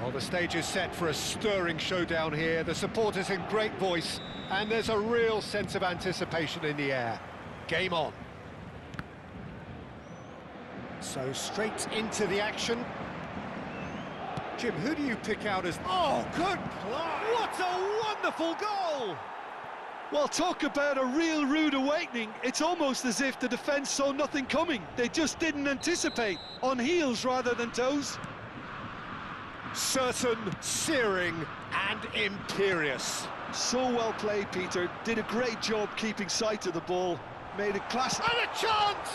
Well, the stage is set for a stirring showdown here. The supporters in great voice, and there's a real sense of anticipation in the air. Game on. So straight into the action. Jim, who do you pick out as... Oh, good play! What a wonderful goal! Well, talk about a real rude awakening. It's almost as if the defence saw nothing coming. They just didn't anticipate. On heels rather than toes. Certain, searing and imperious. So well played, Peter. Did a great job keeping sight of the ball. Made it classic. And a chance!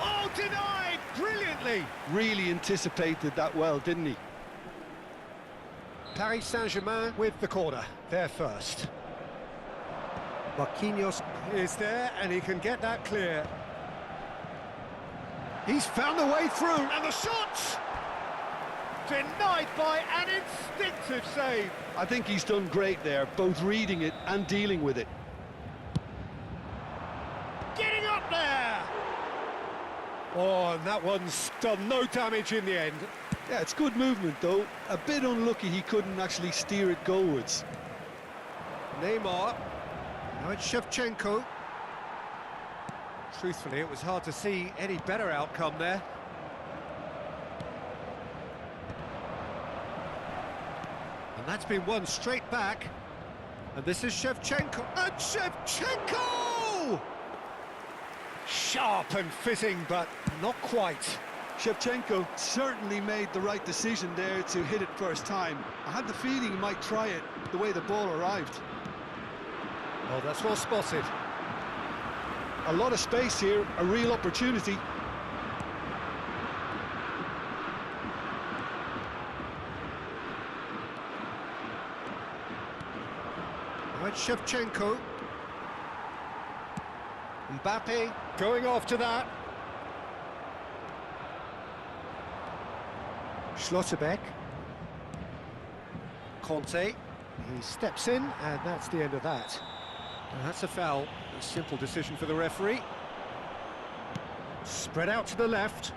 Oh, denied brilliantly! Really anticipated that well, didn't he? Paris Saint-Germain with the corner. They're first. Marquinhos is there, and he can get that clear. He's found the way through, and the shot! Denied by an instinctive save. I think he's done great there, both reading it and dealing with it. Getting up there! Oh, and that one's done no damage in the end. Yeah, it's good movement, though. A bit unlucky he couldn't actually steer it goalwards. Neymar. Now it's Shevchenko. Truthfully, it was hard to see any better outcome there. And that's been won straight back. And this is Shevchenko. And Shevchenko! Sharp and fitting, but not quite. Shevchenko certainly made the right decision there to hit it first time. I had the feeling he might try it the way the ball arrived. Oh, that's well spotted. A lot of space here, a real opportunity. Now it's Shevchenko. Mbappe going after that. Schlotterbeck. Conte. He steps in, and that's the end of that. And that's a foul. A simple decision for the referee. Spread out to the left.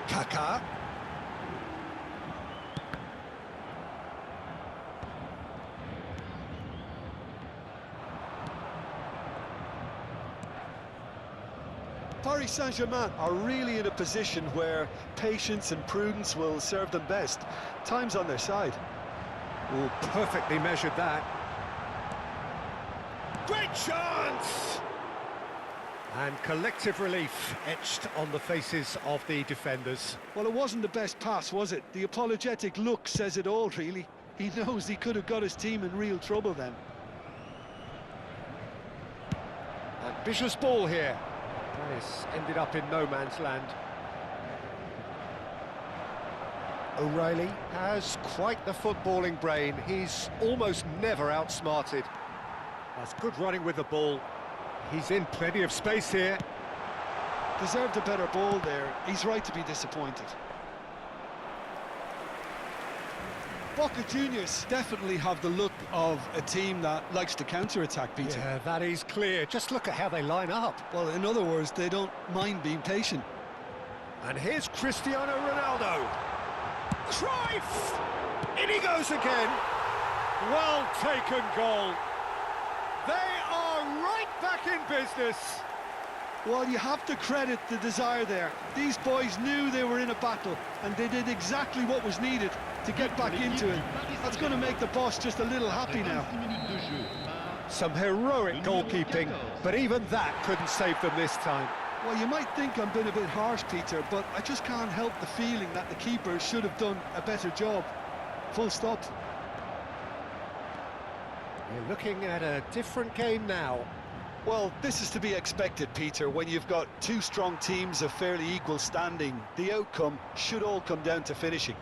Kaká. Paris Saint-Germain are really in a position where patience and prudence will serve them best. Time's on their side. Oh, perfectly measured that. Great chance! And collective relief etched on the faces of the defenders. Well, it wasn't the best pass, was it? The apologetic look says it all, really. He knows he could have got his team in real trouble then. Ambitious ball here. This ended up in no man's land. O'Reilly has quite the footballing brain. He's almost never outsmarted. That's good running with the ball. He's in plenty of space here. Deserved a better ball there. He's right to be disappointed. Boca Juniors definitely have the look of a team that likes to counter-attack, Peter. Yeah, that is clear. Just look at how they line up. Well, in other words, they don't mind being patient. And here's Cristiano Ronaldo. Cruyff! In he goes again. Well taken goal. They are right back in business. Well, you have to credit the desire there. These boys knew they were in a battle, and they did exactly what was needed to get back into it. That's going to make the boss just a little happy now. Some heroic goalkeeping, but even that couldn't save them this time. Well, you might think I'm being a bit harsh, Peter, but I just can't help the feeling that the keeper should have done a better job. Full stop. You're looking at a different game now. Well, this is to be expected, Peter. When you've got two strong teams of fairly equal standing, the outcome should all come down to finishing.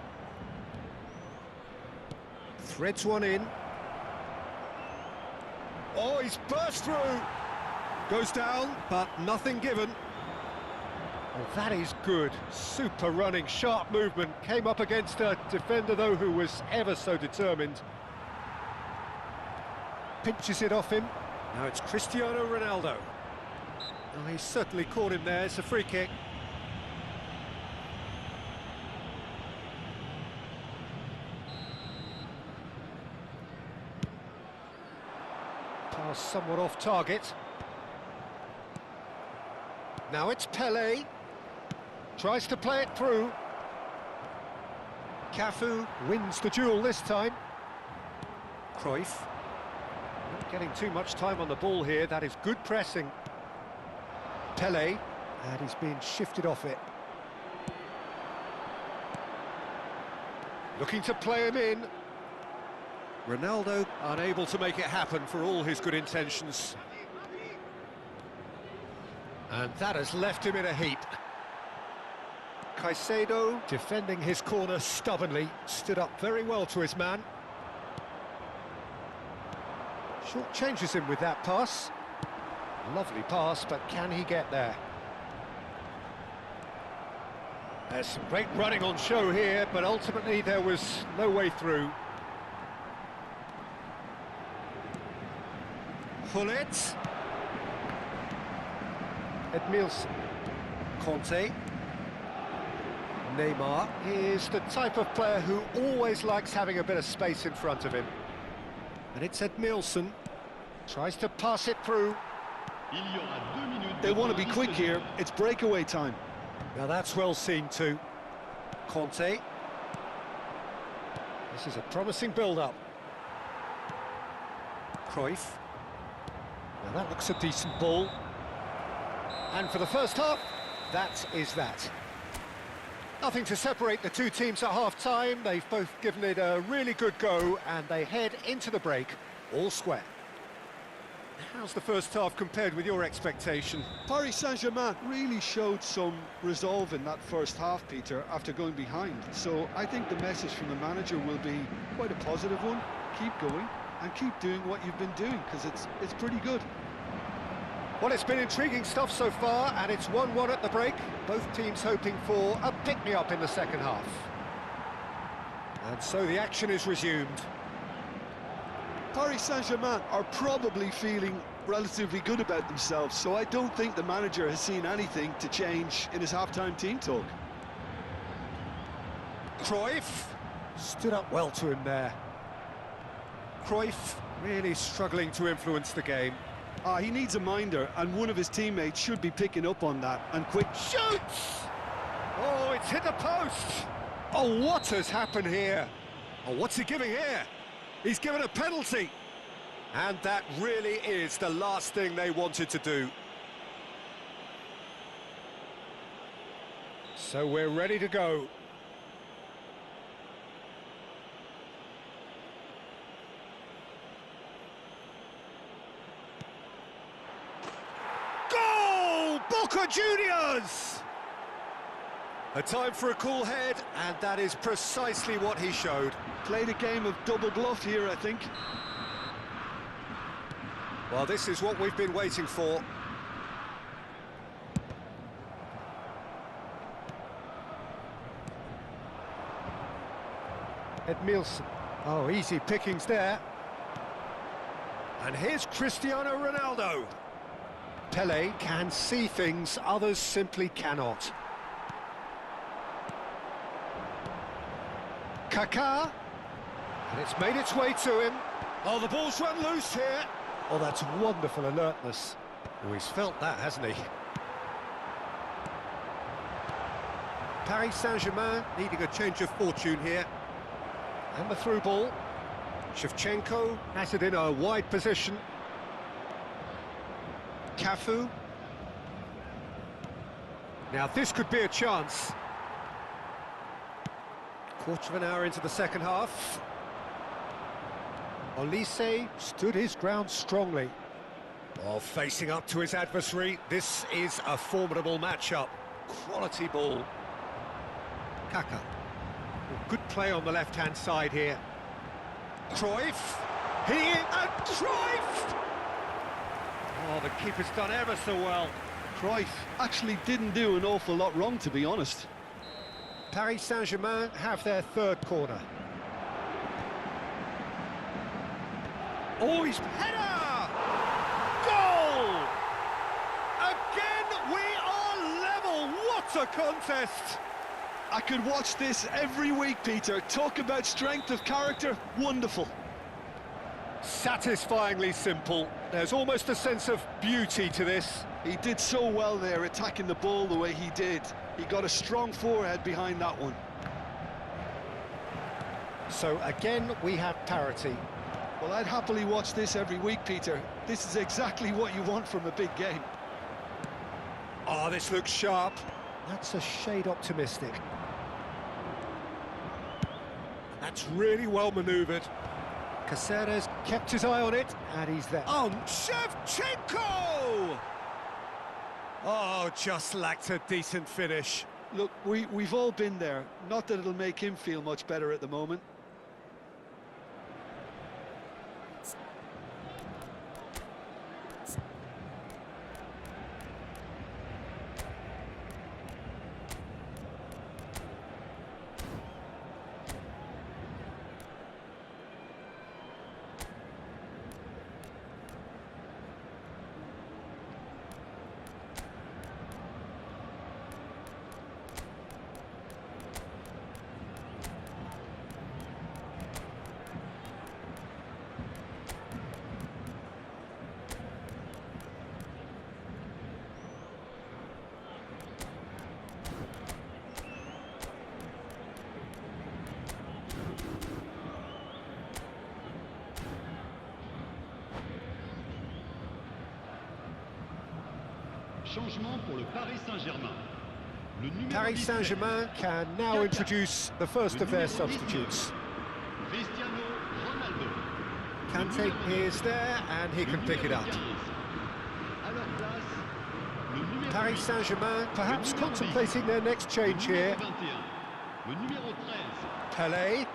Threads one in. Oh, he's burst through. Goes down, but nothing given. Well, that is good. Super running, sharp movement. Came up against a defender, though, who was ever so determined. Pinches it off him. Now it's Cristiano Ronaldo. Oh, he's certainly caught him there. It's a free kick. Oh, somewhat off target. Now it's Pelé. Tries to play it through. Cafu wins the duel this time. Cruyff. Not getting too much time on the ball here. That is good pressing. Pelé. And he's being shifted off it. Looking to play him in. Ronaldo unable to make it happen for all his good intentions. And that has left him in a heap. Caicedo, defending his corner stubbornly, stood up very well to his man. Short changes him with that pass. Lovely pass, but can he get there? There's some great running on show here, but ultimately there was no way through. Hullet. Edmilson. Conte. Neymar is the type of player who always likes having a bit of space in front of him. And it's Edmilson. Tries to pass it through. They want to be quick here. It's breakaway time. Now that's well seen too. Conte. This is a promising build-up. Cruyff. Now that looks a decent ball. And for the first half, that is that. Nothing to separate the two teams at half-time. They've both given it a really good go, and they head into the break all square. How's the first half compared with your expectation? Paris Saint-Germain really showed some resolve in that first half, Peter, after going behind. So I think the message from the manager will be quite a positive one. Keep going and keep doing what you've been doing, because it's pretty good. Well, it's been intriguing stuff so far, and it's 1-1 at the break. Both teams hoping for a pick-me-up in the second half. And so the action is resumed. Paris Saint-Germain are probably feeling relatively good about themselves, so I don't think the manager has seen anything to change in his half-time team talk. Cruyff stood up well to him there. Cruyff really struggling to influence the game. He needs a minder, and one of his teammates should be picking up on that, and quick. Shoots! Oh, it's hit the post! Oh, what has happened here? Oh, what's he giving here? He's given a penalty. And that really is the last thing they wanted to do. So we're ready to go. Goal! Boca Juniors! A time for a cool head, and that is precisely what he showed. Played a game of double bluff here, I think. Well, this is what we've been waiting for. Edmilson. Oh, easy pickings there. And here's Cristiano Ronaldo. Pelé can see things others simply cannot. Kaká. And it's made its way to him. Oh, the ball's run loose here. Oh, that's wonderful alertness. Oh, he's felt that, hasn't he? Paris Saint-Germain needing a change of fortune here. And the through ball. Shevchenko has it in a wide position. Cafu. Now this could be a chance. Quarter of an hour into the second half. Olise stood his ground strongly. While facing up to his adversary, this is a formidable matchup. Quality ball. Kaká. Good play on the left-hand side here. Cruyff. And Cruyff! Oh, the keeper's done ever so well. Cruyff actually didn't do an awful lot wrong, to be honest. Paris Saint-Germain have their third corner. Oh, he's header! Goal! Again, we are level. What a contest! I could watch this every week, Peter. Talk about strength of character. Wonderful. Satisfyingly simple. There's almost a sense of beauty to this. He did so well there, attacking the ball the way he did. He got a strong forehead behind that one. So again, we have parity. Well, I'd happily watch this every week, Peter. This is exactly what you want from a big game. Oh, this looks sharp. That's a shade optimistic. That's really well manoeuvred. Caceres kept his eye on it, and he's there. Oh, Shevchenko! Oh, just lacked a decent finish. Look, we've all been there. Not that it'll make him feel much better at the moment. Changement pour le Paris Saint-Germain. Paris Saint-Germain can now introduce the first of their substitutes. Cristiano Ronaldo. Kante is there, and he can pick it up. Paris Saint-Germain perhaps contemplating their next change here. Le numéro 13. Pelé.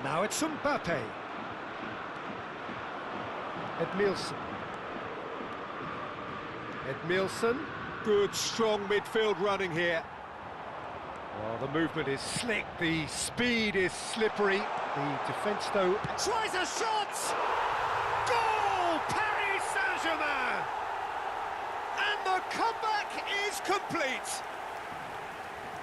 Now it's Mbappe. Edmilson. Good, strong midfield running here. Well, the movement is slick, the speed is slippery. The defence, though, tries a shot! Goal! Paris Saint-Germain! And the comeback is complete!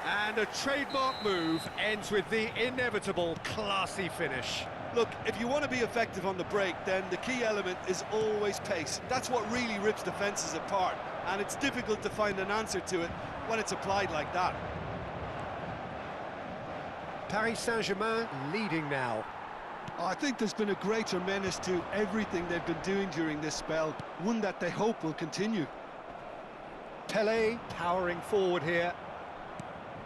And a trademark move ends with the inevitable classy finish. Look, if you want to be effective on the break, then the key element is always pace. That's what really rips defences apart, and it's difficult to find an answer to it when it's applied like that. Paris Saint-Germain leading now. I think there's been a greater menace to everything they've been doing during this spell, one that they hope will continue. Pelé powering forward here.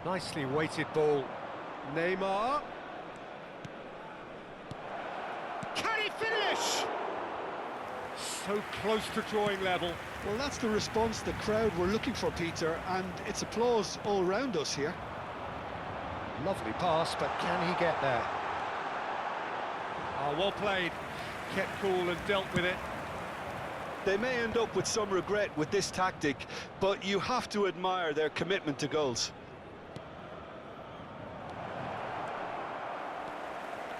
Nicely weighted ball. Neymar. Can he finish? So close to drawing level. Well, that's the response the crowd were looking for, Peter, and it's applause all round us here. Lovely pass, but can he get there? Oh, well played. Kept cool and dealt with it. They may end up with some regret with this tactic, but you have to admire their commitment to goals.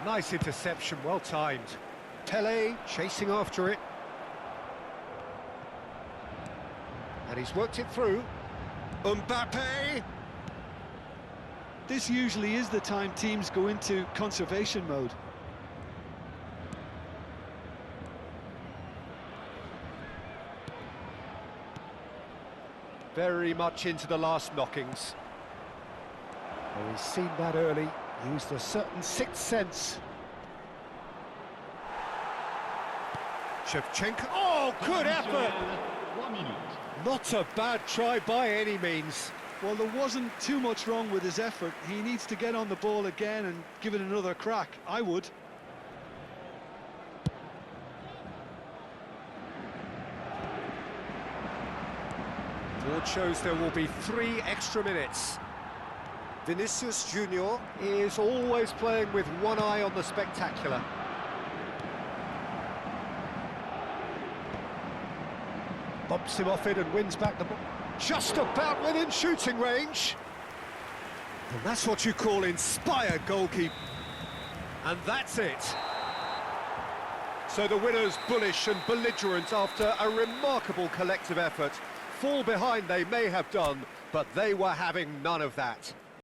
Nice interception, well timed. Pelé chasing after it. And he's worked it through. Mbappe! This usually is the time teams go into conservation mode. Very much into the last knockings. Well, he's seen that early, used a certain sixth sense. Shevchenko, oh, good effort! 1 minute. Not a bad try by any means. Well, there wasn't too much wrong with his effort. He needs to get on the ball again and give it another crack. I would. Board shows there will be 3 extra minutes. Vinicius Junior is always playing with one eye on the spectacular. Bumps him off it and wins back the ball. Just about within shooting range. And that's what you call inspired goalkeeping. And that's it. So the winners bullish and belligerent after a remarkable collective effort. Fall behind they may have done, but they were having none of that.